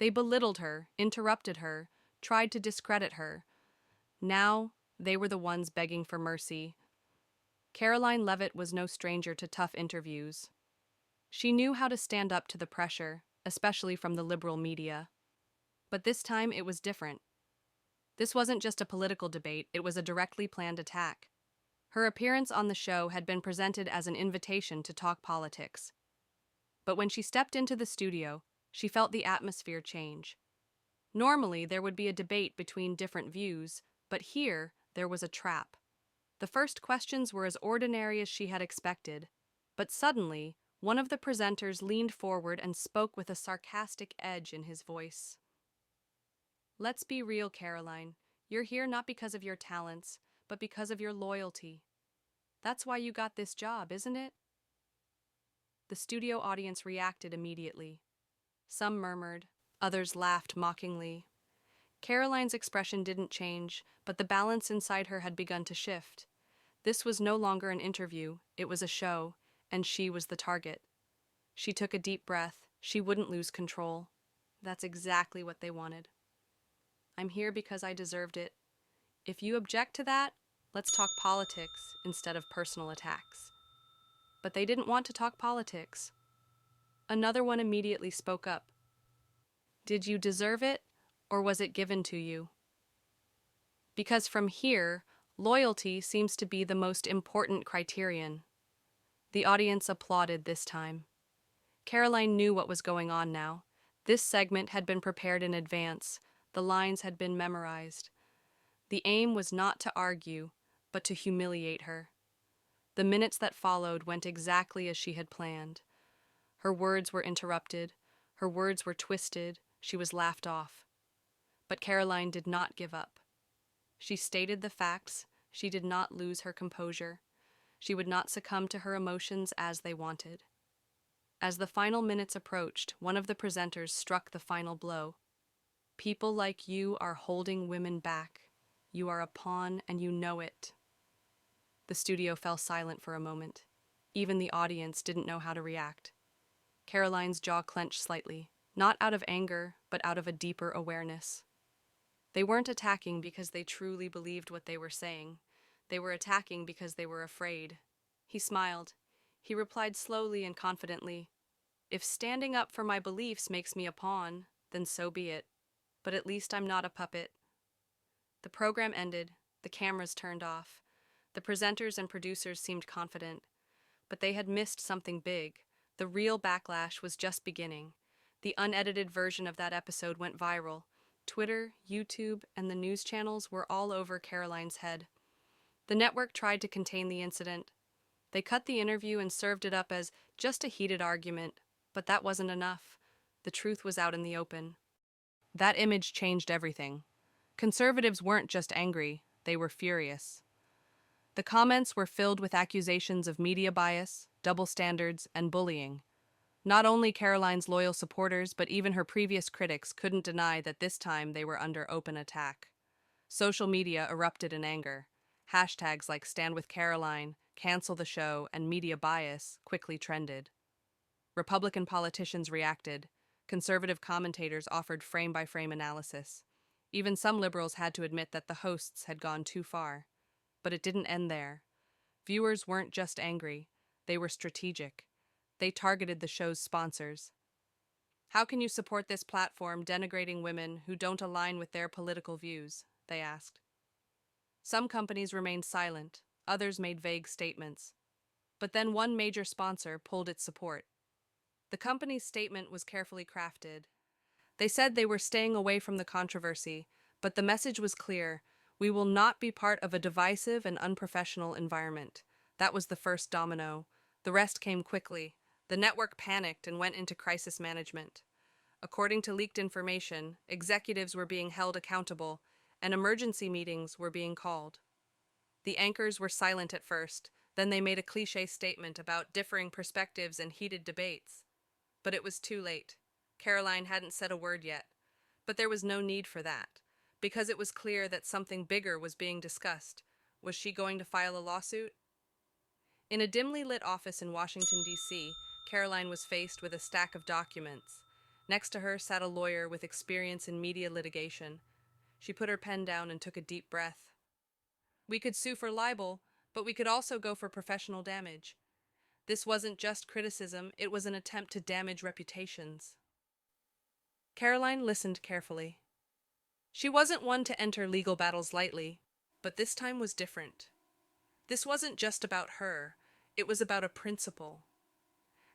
They belittled her, interrupted her, tried to discredit her. Now, they were the ones begging for mercy. Karoline Leavitt was no stranger to tough interviews. She knew how to stand up to the pressure, especially from the liberal media. But this time it was different. This wasn't just a political debate, it was a directly planned attack. Her appearance on the show had been presented as an invitation to talk politics. But when she stepped into the studio, she felt the atmosphere change. Normally, there would be a debate between different views, but here, there was a trap. The first questions were as ordinary as she had expected, but suddenly, one of the presenters leaned forward and spoke with a sarcastic edge in his voice. "Let's be real, Karoline. You're here not because of your talents, but because of your loyalty. That's why you got this job, isn't it?" The studio audience reacted immediately. Some murmured, others laughed mockingly. Karoline's expression didn't change, but the balance inside her had begun to shift. This was no longer an interview, it was a show, and she was the target. She took a deep breath. She wouldn't lose control. That's exactly what they wanted. "I'm here because I deserved it. If you object to that, let's talk politics instead of personal attacks." But they didn't want to talk politics. Another one immediately spoke up. "Did you deserve it, or was it given to you?" Because from here, loyalty seems to be the most important criterion. The audience applauded this time. Karoline knew what was going on now. This segment had been prepared in advance. The lines had been memorized. The aim was not to argue, but to humiliate her. The minutes that followed went exactly as she had planned. Her words were interrupted. Her words were twisted. She was laughed off. But Karoline did not give up. She stated the facts. She did not lose her composure. She would not succumb to her emotions as they wanted. As the final minutes approached, one of the presenters struck the final blow. "People like you are holding women back. You are a pawn and you know it." The studio fell silent for a moment. Even the audience didn't know how to react. Karoline's jaw clenched slightly, not out of anger, but out of a deeper awareness. They weren't attacking because they truly believed what they were saying. They were attacking because they were afraid. He smiled. He replied slowly and confidently, "If standing up for my beliefs makes me a pawn, then so be it. But at least I'm not a puppet." The program ended. The cameras turned off. The presenters and producers seemed confident. But they had missed something big. The real backlash was just beginning. The unedited version of that episode went viral. Twitter, YouTube, and the news channels were all over Karoline's head. The network tried to contain the incident. They cut the interview and served it up as just a heated argument, but that wasn't enough. The truth was out in the open. That image changed everything. Conservatives weren't just angry, they were furious. The comments were filled with accusations of media bias, double standards, and bullying. Not only Karoline's loyal supporters, but even her previous critics couldn't deny that this time they were under open attack. Social media erupted in anger. Hashtags like Stand with Karoline, Cancel the Show, and Media Bias quickly trended. Republican politicians reacted. Conservative commentators offered frame-by-frame analysis. Even some liberals had to admit that the hosts had gone too far. But it didn't end there. Viewers weren't just angry, they were strategic. They targeted the show's sponsors. "How can you support this platform denigrating women who don't align with their political views?" they asked. Some companies remained silent, others made vague statements. But then one major sponsor pulled its support. The company's statement was carefully crafted. They said they were staying away from the controversy, but the message was clear: we will not be part of a divisive and unprofessional environment. That was the first domino. The rest came quickly. The network panicked and went into crisis management. According to leaked information, executives were being held accountable, and emergency meetings were being called. The anchors were silent at first, then they made a cliché statement about differing perspectives and heated debates. But it was too late. Karoline hadn't said a word yet. But there was no need for that, because it was clear that something bigger was being discussed. Was she going to file a lawsuit? In a dimly lit office in Washington, D.C., Karoline was faced with a stack of documents. Next to her sat a lawyer with experience in media litigation. She put her pen down and took a deep breath. We could sue for libel, but we could also go for professional damage. This wasn't just criticism, it was an attempt to damage reputations. Karoline listened carefully. She wasn't one to enter legal battles lightly, but this time was different. This wasn't just about her, it was about a principle.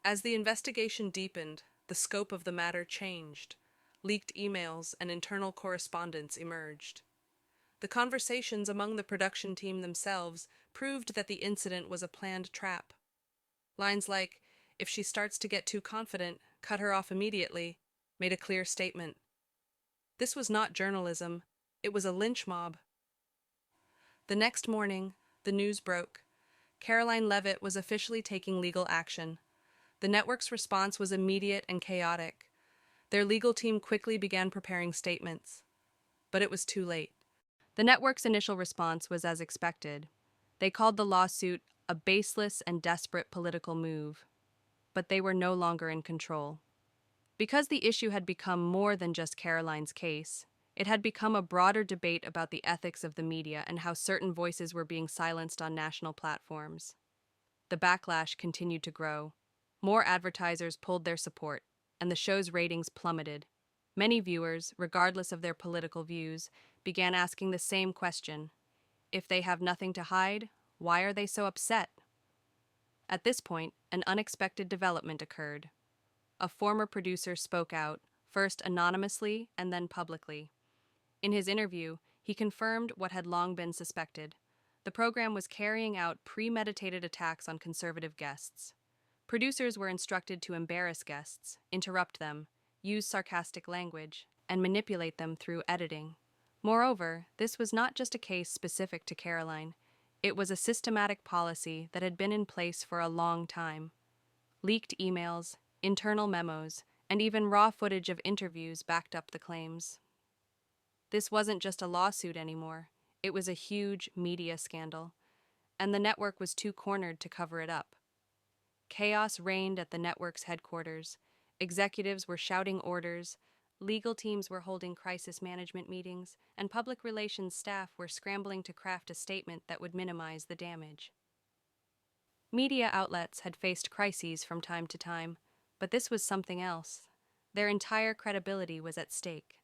As the investigation deepened, the scope of the matter changed. Leaked emails and internal correspondence emerged. The conversations among the production team themselves proved that the incident was a planned trap. Lines like, "If she starts to get too confident, cut her off immediately," made a clear statement. This was not journalism, it was a lynch mob. The next morning, the news broke. Karoline Leavitt was officially taking legal action. The network's response was immediate and chaotic. Their legal team quickly began preparing statements. But it was too late. The network's initial response was as expected. They called the lawsuit a baseless and desperate political move. But they were no longer in control. Because the issue had become more than just Karoline's case, it had become a broader debate about the ethics of the media and how certain voices were being silenced on national platforms. The backlash continued to grow. More advertisers pulled their support, and the show's ratings plummeted. Many viewers, regardless of their political views, began asking the same question. If they have nothing to hide, why are they so upset? At this point, an unexpected development occurred. A former producer spoke out, first anonymously and then publicly. In his interview, he confirmed what had long been suspected. The program was carrying out premeditated attacks on conservative guests. Producers were instructed to embarrass guests, interrupt them, use sarcastic language, and manipulate them through editing. Moreover, this was not just a case specific to Karoline. It was a systematic policy that had been in place for a long time. Leaked emails, internal memos, and even raw footage of interviews backed up the claims. This wasn't just a lawsuit anymore. It was a huge media scandal, and the network was too cornered to cover it up. Chaos reigned at the network's headquarters. Executives were shouting orders, legal teams were holding crisis management meetings, and public relations staff were scrambling to craft a statement that would minimize the damage. Media outlets had faced crises from time to time, but this was something else. Their entire credibility was at stake.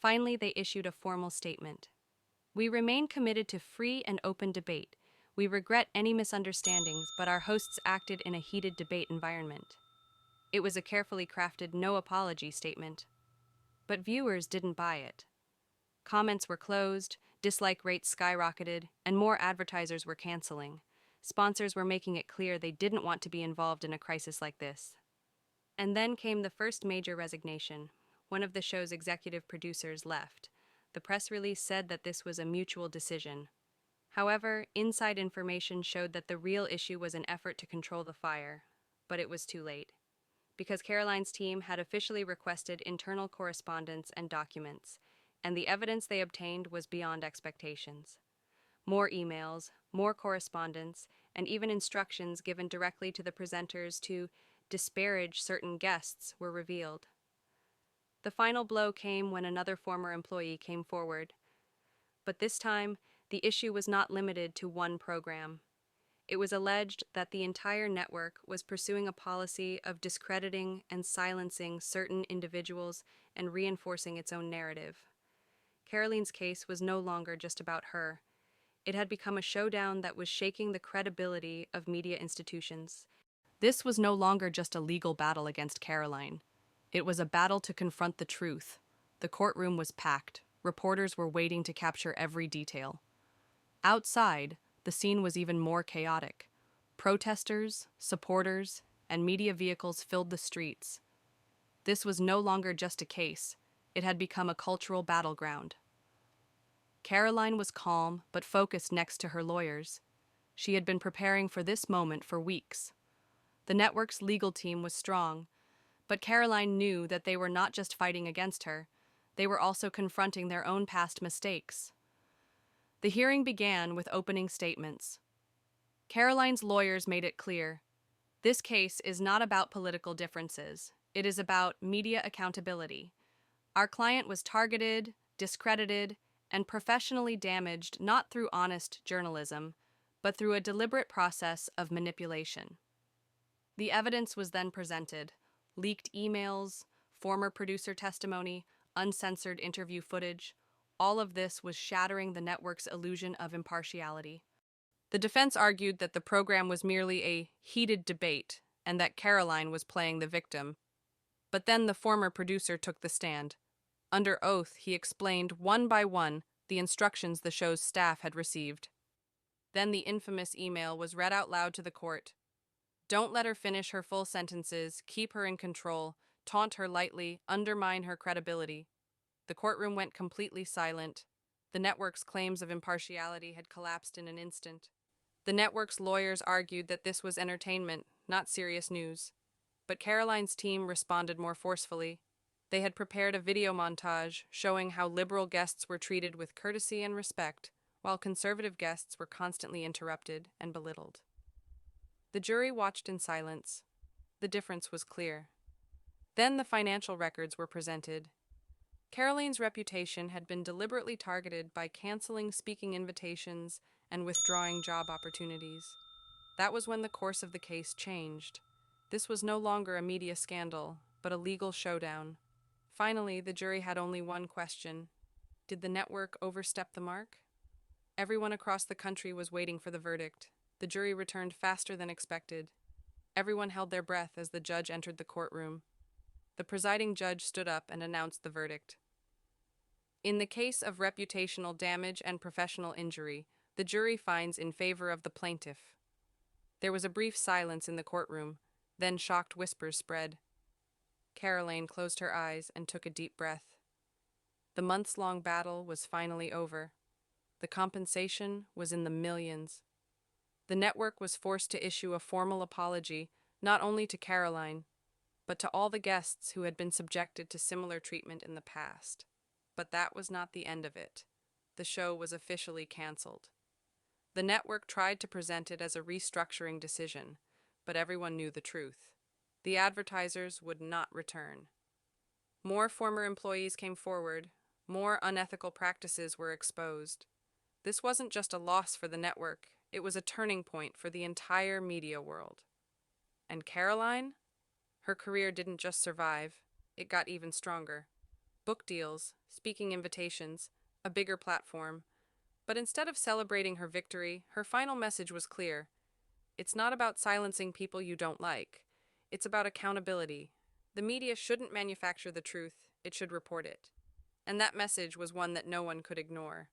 Finally, they issued a formal statement. We remain committed to free and open debate. We regret any misunderstandings, but our hosts acted in a heated debate environment. It was a carefully crafted no-apology statement. But viewers didn't buy it. Comments were closed, dislike rates skyrocketed, and more advertisers were canceling. Sponsors were making it clear they didn't want to be involved in a crisis like this. And then came the first major resignation. One of the show's executive producers left. The press release said that this was a mutual decision. However, inside information showed that the real issue was an effort to control the fire. But it was too late. Because Karoline's team had officially requested internal correspondence and documents, and the evidence they obtained was beyond expectations. More emails, more correspondence, and even instructions given directly to the presenters to disparage certain guests were revealed. The final blow came when another former employee came forward. But this time, the issue was not limited to one program. It was alleged that the entire network was pursuing a policy of discrediting and silencing certain individuals and reinforcing its own narrative. Karoline's case was no longer just about her. It had become a showdown that was shaking the credibility of media institutions. This was no longer just a legal battle against Karoline. It was a battle to confront the truth. The courtroom was packed. Reporters were waiting to capture every detail. Outside, the scene was even more chaotic. Protesters, supporters, and media vehicles filled the streets. This was no longer just a case. It had become a cultural battleground. Karoline was calm but focused next to her lawyers. She had been preparing for this moment for weeks. The network's legal team was strong, but Karoline knew that they were not just fighting against her, they were also confronting their own past mistakes. The hearing began with opening statements. Karoline's lawyers made it clear, this case is not about political differences. It is about media accountability. Our client was targeted, discredited, and professionally damaged not through honest journalism, but through a deliberate process of manipulation. The evidence was then presented: leaked emails, former producer testimony, uncensored interview footage. All of this was shattering the network's illusion of impartiality. The defense argued that the program was merely a heated debate and that Karoline was playing the victim. But then the former producer took the stand. Under oath, he explained one by one the instructions the show's staff had received. Then the infamous email was read out loud to the court. Don't let her finish her full sentences, keep her in control, taunt her lightly, undermine her credibility. The courtroom went completely silent. The network's claims of impartiality had collapsed in an instant. The network's lawyers argued that this was entertainment, not serious news. But Karoline's team responded more forcefully. They had prepared a video montage showing how liberal guests were treated with courtesy and respect, while conservative guests were constantly interrupted and belittled. The jury watched in silence. The difference was clear. Then the financial records were presented. Karoline's reputation had been deliberately targeted by canceling speaking invitations and withdrawing job opportunities. That was when the course of the case changed. This was no longer a media scandal, but a legal showdown. Finally, the jury had only one question: did the network overstep the mark? Everyone across the country was waiting for the verdict. The jury returned faster than expected. Everyone held their breath as the judge entered the courtroom. The presiding judge stood up and announced the verdict. In the case of reputational damage and professional injury, the jury finds in favor of the plaintiff. There was a brief silence in the courtroom, then shocked whispers spread. Karoline closed her eyes and took a deep breath. The months-long battle was finally over. The compensation was in the millions. The network was forced to issue a formal apology, not only to Karoline, but to all the guests who had been subjected to similar treatment in the past. But that was not the end of it. The show was officially canceled. The network tried to present it as a restructuring decision, but everyone knew the truth. The advertisers would not return. More former employees came forward. More unethical practices were exposed. This wasn't just a loss for the network, it was a turning point for the entire media world. And Karoline? Her career didn't just survive, it got even stronger. Book deals, speaking invitations, a bigger platform. But instead of celebrating her victory, her final message was clear. It's not about silencing people you don't like. It's about accountability. The media shouldn't manufacture the truth, it should report it. And that message was one that no one could ignore.